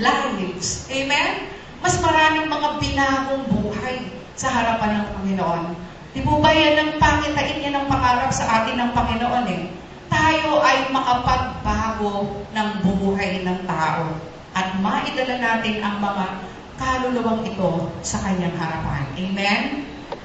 lives. Amen? Mas maraming mga binagong buhay sa harapan ng Panginoon. Di po ba yan ang pangitain yan ang pangarap sa atin ng Panginoon eh? Tayo ay makapagbago ng buhay ng tao at maidala natin ang mga kaluluwang ito sa kanyang harapan. Amen?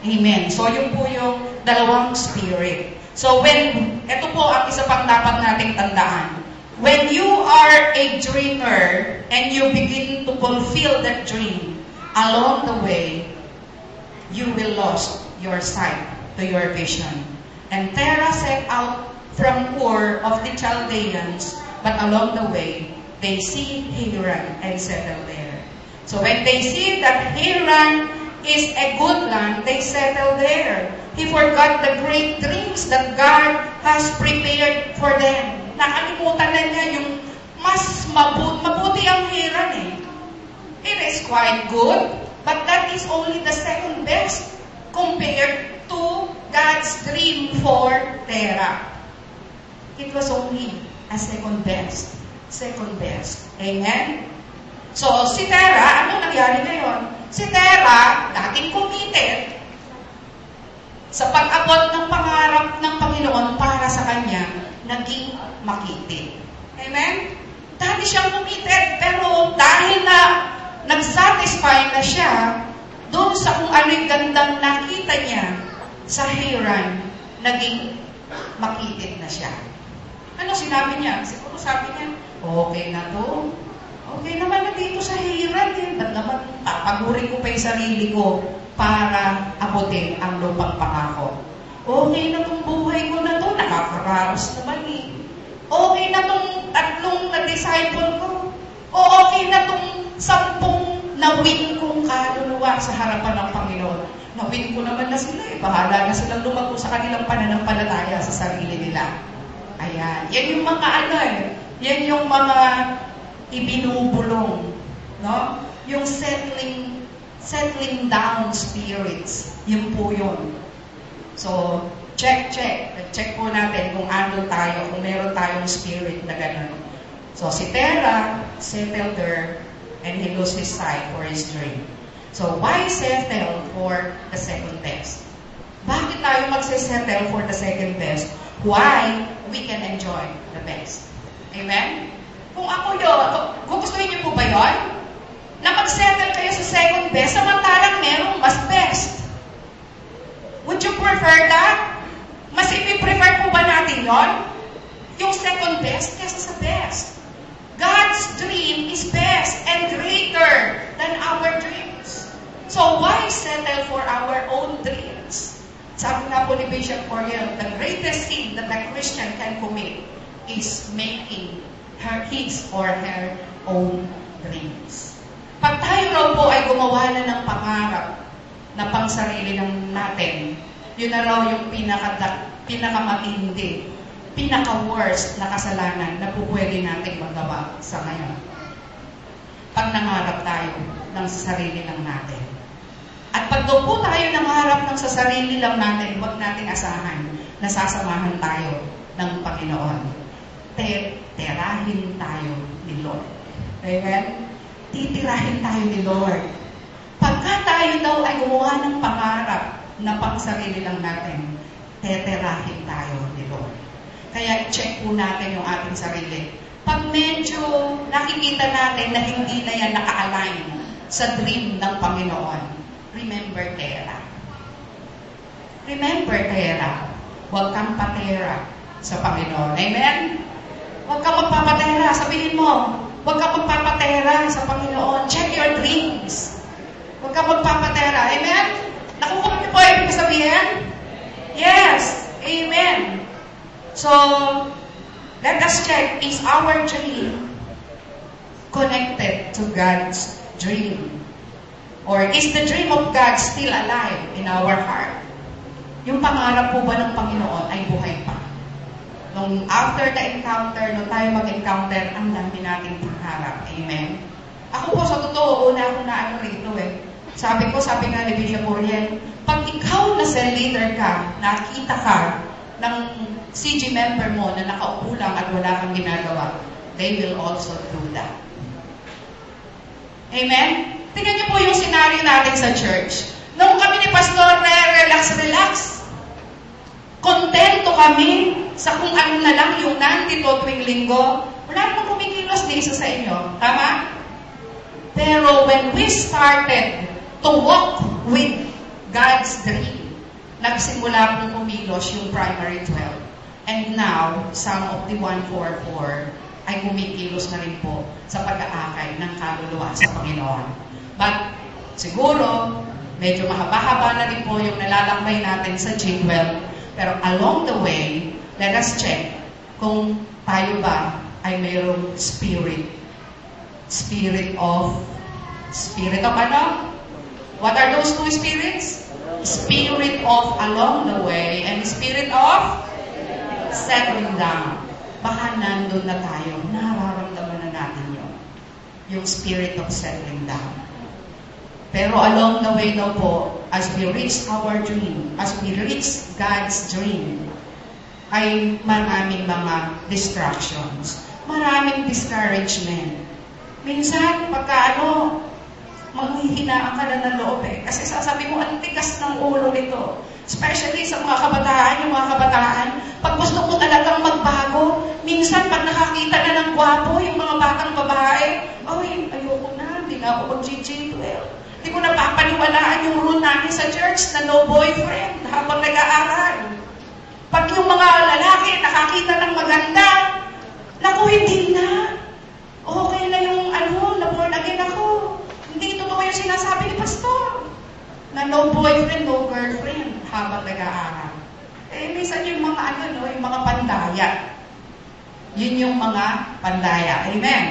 Amen. So, yun po yung dalawang spirit. So, ito po ang isa pang dapat nating tandaan. When you are a dreamer and you begin to fulfill that dream, along the way, you will lose your sight to your vision. And Terah set out from Ur of the Chaldeans, but along the way, they see Haran and settle there. So when they see that Haran is a good land, they settle there. He forgot the great dreams that God has prepared for them. Nakalimutan na niya yung mas mabuti ang Haran eh. It is quite good, but that is only the second best compared to God's dream for Terah. It was only a second best. Second best. Amen? So, si Terah, ano nangyari ngayon? Si Terah, dating committed sa pag-abot ng pangarap ng Panginoon para sa kanya, naging makitid. Amen? Dati siyang committed, pero dahil na nag-satisfy na siya doon sa kung ano yung gandang nakita niya sa Haran, naging makitid na siya. Ano sinabi niya? Siguro sabi niya, okay na to. Okay naman na dito sa Haran eh. Ba't naman papagurin ko pa yung sarili ko para abutin ang lupang pangako? Okay na tong buhay ko na to. Nakakaraos naman eh. Okay na tong tatlong na-disciple ko. O okay na tong 10 na-win kong kaluluwa sa harapan ng Panginoon. Na-win ko naman na sila eh. Bahala na silang lumago sa kanilang pananampalataya sa sarili nila. Ayan. Yan yung mga ano eh. Yan yung mga ibinubulong. No? Yung settling down spirits. Yun po yun. So, check. Check po natin kung ano tayo, kung meron tayong spirit na gano'n. So, si Terah settled there and he lost his sight for his dream. So, why settle for the second best? Bakit tayo magsisettle for the second best? Why we can enjoy the best? Amen? Kung ako yun, gugustuhin niyo po ba yun? Na mag-settle kayo sa second best, samantalang merong mas best. Would you prefer that? Mas ipiprefer po ba natin yun? Yung second best kesa sa best. God's dream is best and greater than our dreams. So why settle for our own dreams? Sabi nga po ni Bishop Oriel, the greatest sin that a Christian can commit is making his or her own dreams. Pag tayo raw po ay gumawa na ng pangarap na pangsarili ng natin, yun na raw yung pinakamatindi, pinaka-worst na kasalanan na po pwede natin magawa sa ngayon. Pag nangarap tayo ng sarili lang natin. At pag doon po tayo nangarap ng sa sarili lang natin, huwag natin asahan na sasamahan tayo ng Panginoon. Tirahin tayo ni Lord. Amen? Titirahin tayo ni Lord. Pagka tayo daw ay gumawa ng pangarap na pang sarili lang natin, teterahin tayo ni Lord. Kaya check po natin yung ating sarili. Pag medyo nakikita natin na hindi na yan naka-align sa dream ng Panginoon, remember Terah. Remember Terah. Huwag kang patera sa Panginoon. Amen? Huwag kang magpapatera. Sabihin mo, huwag kang magpapatera sa Panginoon. Check your dreams. Huwag kang magpapatera. Amen? Nakukuha niyo po ibig sabihin? Yes. Amen. So, let us check, is our dream connected to God's dream? Or is the dream of God still alive in our heart? Yung pangarap po ba ng Panginoon ay buhay pa? Nung after the encounter, nung tayo mag-encounter, ang dami nating pangarap. Amen? Ako po, sa totoo, una ako na ano rito eh. Sabi nga ni Bishop Oriel, pag ikaw na cell leader ka, nakita ka ng CG member mo na nakaupo lang at wala kang ginagawa, they will also do that. Amen? Tingnan niyo po yung scenario natin sa church. Nung kami ni Pastor, relax. Kontento kami sa kung ano na lang yung nandito tuwing linggo. Wala namang kumikilos ni isa sa inyo. Tama? Pero when we started to walk with God's dream, nagsimula pong kumilos yung primary 12. And now, some of the 144 ay kumikilos na rin po sa pag-aakay ng kaluluwa sa Panginoon. But, siguro, medyo mahaba-haba na rin po yung nalalakbay natin sa G12. Pero along the way, let us check kung tayo ba ay mayroong spirit. Spirit of ano? What are those two spirits? Spirit of along the way and spirit of settling down. Baka nandun na tayo, nararamdaman na natin yun. Yung spirit of settling down. Pero along the way daw po, as we reach our dream, as we reach God's dream, ay maraming mga distractions, maraming discouragement. Minsan, pagka manghihinaan ka na ng loob eh. Kasi sasabi mo, ang tigas ng ulo nito. Especially sa mga kabataan, yung mga kabataan, pag gusto mo talagang magbago, minsan pag nakakita na ng gwapo, yung mga batang babae, ay, ayoko na, hindi na ako mag-G12. Hindi ko napapaniwalaan yung rule namin sa church na no boyfriend habang nag-aaral. Pag yung mga lalaki nakakita ng maganda, naku, hindi na. Okay na yung na born again ako. Hindi totoo yung sinasabi ni Pastor. Na no boyfriend, no girlfriend habang nag-aaral. Eh, minsan yung mga yung mga pandaya. Yun yung mga pandaya. Amen.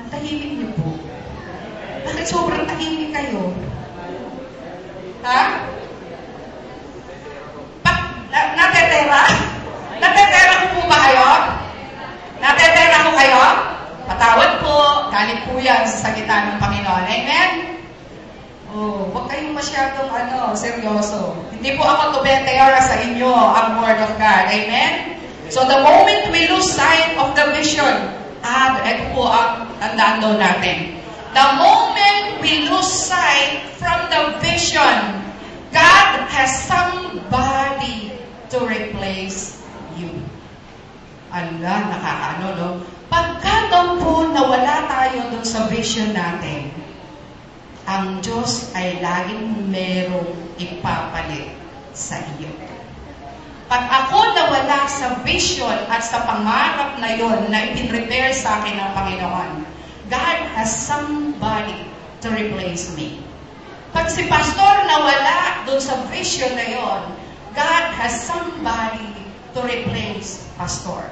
Ang tahimik niyo po. Bakit sobrang tahimik kayo? Ha? Natetera? Natetera ko po ba kayo? Natetera ko kayo? Patawad po. Galit po yan sa salita ng Panginoon. Amen? Oh, huwag kayong masyadong seryoso. Hindi po ako tumetera sa inyo ang Word of God. Amen? So the moment we lose sight of the vision, ito po ang tandaan daw natin. The moment we lose sight from the vision, God has somebody to replace you. Allah, nakakaano, no? Pagka daw po nawala tayo dun sa vision natin, ang Diyos ay laging merong ipapalit sa iyo. Pag ako nawala sa vision at sa pangarap na yon na ipinrepare sa akin ng Panginoon, God has somebody to replace me. Pag si Pastor nawala dun sa vision na yon, God has somebody to replace Pastor.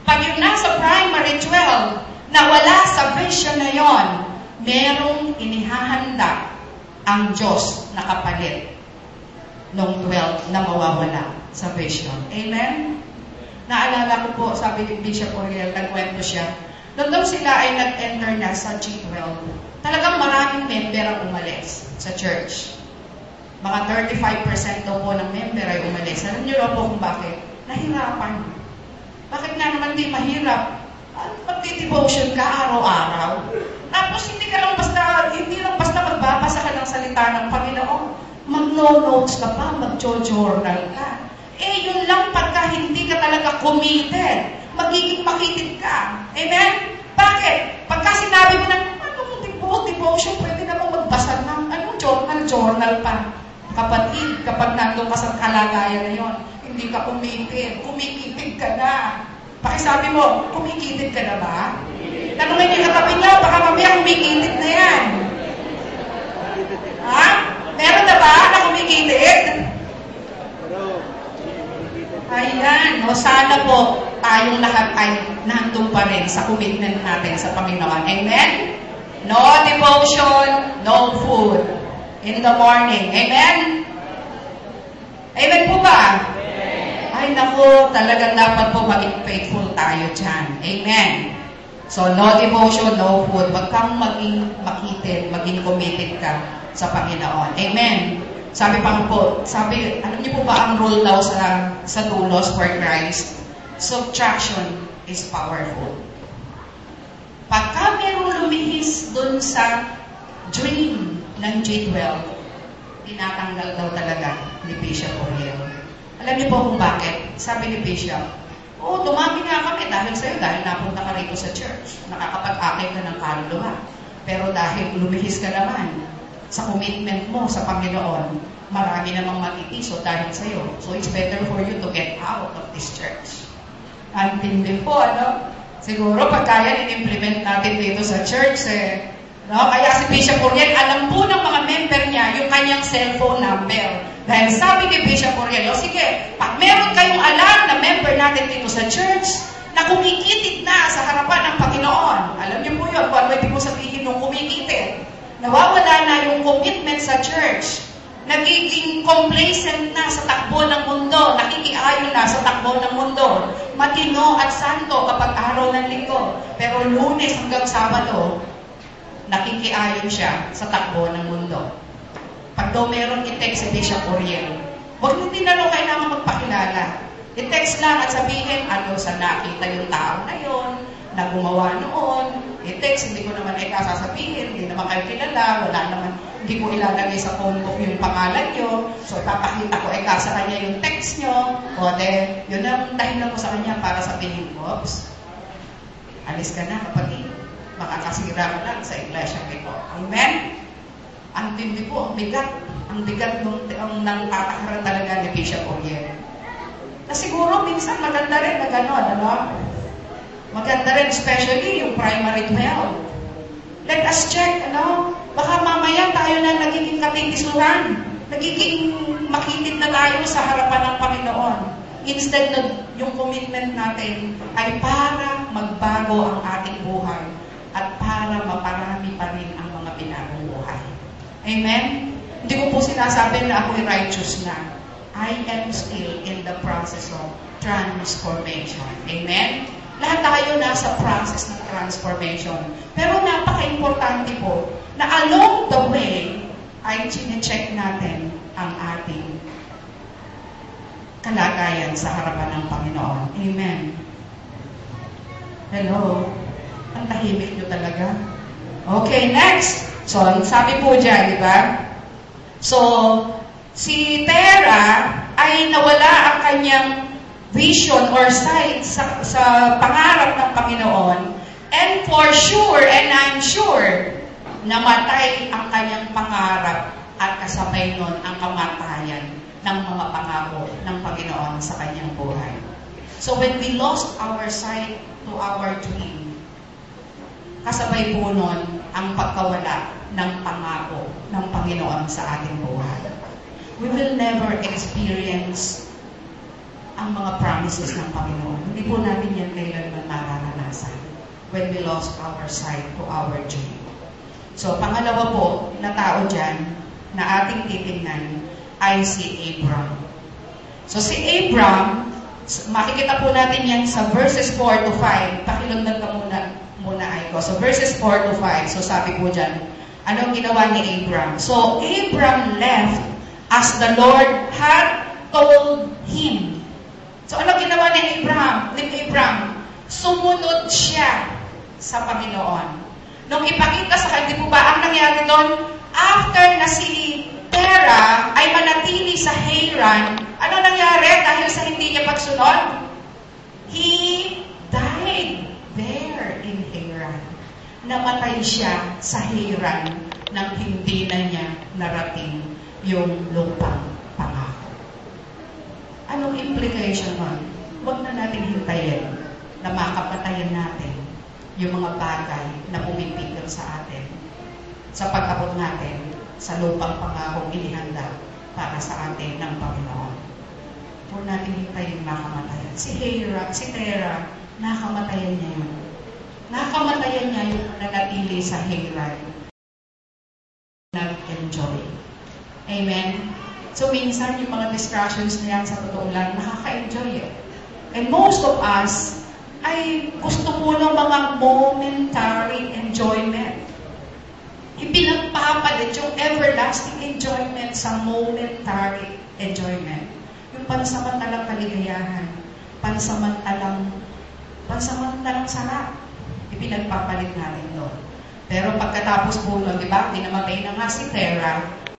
Pag yung nasa primary 12, nawala sa vision na yon, merong inihahanda ang Diyos na kapalit nung 12 na mawawala sa vision. Amen? Naalala ko po, sabi ni Bishop Oriel, nagkwento siya, doon daw sila ay nag-enter na sa G12. Talagang maraming member ang umalis sa church. Mga 35% daw po ng member ay umalis. Alam niyo po kung bakit? Nahirapan. Bakit nga naman di mahirap? Magti-devotion ka araw-araw. Tapos hindi lang basta magbabasa ka ng salita ng Panginoon. Mag-notes ka pa, mag-journal ka. Eh, yun lang pagka hindi ka talaga committed. Magiging makitid ka. Amen? Bakit? Pagka sinabi mo na, devotion, pwede naman magbasa ng journal pa. Kapatid, kapag nandun ka sa kalagayan na yun, hindi ka kumikitid ka na. Pakisabi mo, kumikitid ka na ba? Tanungin niyo katabi niyo, baka mamaya kumikitid na yan. Ha? Meron na ba na kumikitid? Ayan. O sana po, tayong lahat ay nandun pa rin sa commitment natin sa Panginoon. Amen? No devotion, no food in the morning. Amen? Amen po ba? Ay, naku, talagang dapat po maging faithful tayo dyan. Amen. So, no devotion, no food. Huwag kang maging makitid, maging committed ka sa Panginoon. Amen. Sabi pa po, alam niyo po ba ang rule daw sa Doulos for Christ? Subtraction is powerful. Pagka merong lumihis dun sa dream ng G12, tinatanggal daw talaga ni Bishop Oriel. Alam niyo po kung bakit? Sabi ni Bishop, oo, dumami nga kami dahil sa'yo, dahil napunta ka rito sa church. Nakakapag-akay ka ng kaluluwa. Pero dahil lumihis ka naman sa commitment mo sa Panginoon, marami namang matitiso dahil sa'yo. So it's better for you to get out of this church. Antindi po, ano? Siguro pagka yan in-implement natin dito sa church, no? Kaya si Bishop Oriel, alam po ng mga member niya yung kanyang cellphone number. Dahil sabi ni Bishop Oriel, sige, pag meron kayong alam na member natin dito sa church, na kumikitid na sa harapan ng Panginoon. Alam niyo po yun, kung ano ibig mo sabihin nung kumikitid. Nawawala na yung commitment sa church. Nagiging complacent na sa takbo ng mundo. Nakikiayon na sa takbo ng mundo. Matino at santo kapag araw ng linggo. Pero Lunes hanggang Sabado, nakikiayon siya sa takbo ng mundo. Pag daw meron i-text si Bishop Oriel, huwag mo din na kailangan magpakilala. I-text lang at sabihin, ano sa nakita yung tao na yon, na gumawa noon. I-text, hindi ko naman ay kasasabihin, hindi naman kayo kilala, wala naman, hindi ko ilalagay sa phone book yung pangalan nyo. So, ipapakita ko ay sa kanya yung text nyo. O, yun ang dahilan ko sa kanya para sabihin, oops, alis ka na kapatid. Makakasira ka lang sa iglesia ito. Amen? Ang tindi po, ang bigat ng tatakaran talaga ni Bishop Oriel. Na siguro minsan maganda rin na gano'n, ano? Maganda rin, especially yung primary 12. Let us check, ano? Baka mamaya tayo na nagiging katitisuran. Nagiging makitid na tayo sa harapan ng Panginoon. Instead na yung commitment natin ay para magbago ang ating buhay at para maparami pa rin ang mga binagong buhay. Amen? Hindi ko po sinasabi na ako'y righteous na. I am still in the process of transformation. Amen? Lahat tayo nasa process ng transformation. Pero napaka-importante po na along the way ay chine-check natin ang ating kalagayan sa harapan ng Panginoon. Amen? Hello? Ang tahimik nyo talaga. Okay, next. So, sabi po dyan, di ba? So, si Tera ay nawala ang kanyang vision or sight sa pangarap ng Panginoon. And for sure, and I'm sure, namatay ang kanyang pangarap at kasabay nun ang kamatayan ng mga pangako ng Panginoon sa kanyang buhay. So when we lost our sight to our dream, kasabay po nun ang pagkawala ng pangako ng Panginoon sa ating buhay. We will never experience ang mga promises ng Panginoon. Hindi po natin yan kailanman mararanasan when we lost our sight to our dream. So, pangalawa po na tao dyan na ating titingnan ay si Abram. So, si Abram, makikita po natin yan sa verses 4 to 5. Pakilundan ka muna ay ko. So, verses 4 to 5. So, sabi po dyan, anong ginawa ni Abram? So, Abram left as the Lord had told him. So, anong ginawa ni Abram? Sumunod siya sa Panginoon. Nung ipakita sa kanya, di po ba ang nangyari doon? After na si Tera ay manatili sa Haran, ano nangyari dahil sa hindi niya pagsunod? He died there in Haran. Namatay siya sa Haran nang hindi na niya narating yung lupang pangako. Anong implication nun? Huwag na natin hintayin na makapatayan natin yung mga bagay na pumipigil sa atin sa pag-abot natin sa lupang pangakong inihanda para sa atin ng Panginoon. Huwag natin hintayin nakamatayan. Si Tera, nakamatayan niya yun. Nakamatayan niya yung nanatili sa Haran. Nag-enjoy. Amen? So, minsan yung mga distractions na yan sa totoo lang, nakaka-enjoy. And most of us ay gusto po ng mga momentary enjoyment. Ipinagpapalit yung everlasting enjoyment sa momentary enjoyment. Yung pansamantalang kaligayahan, pansamantalang sarap. Ipinagpapalit natin doon. Pero pagkatapos po nun, di ba, dinamatay na nga si Terra.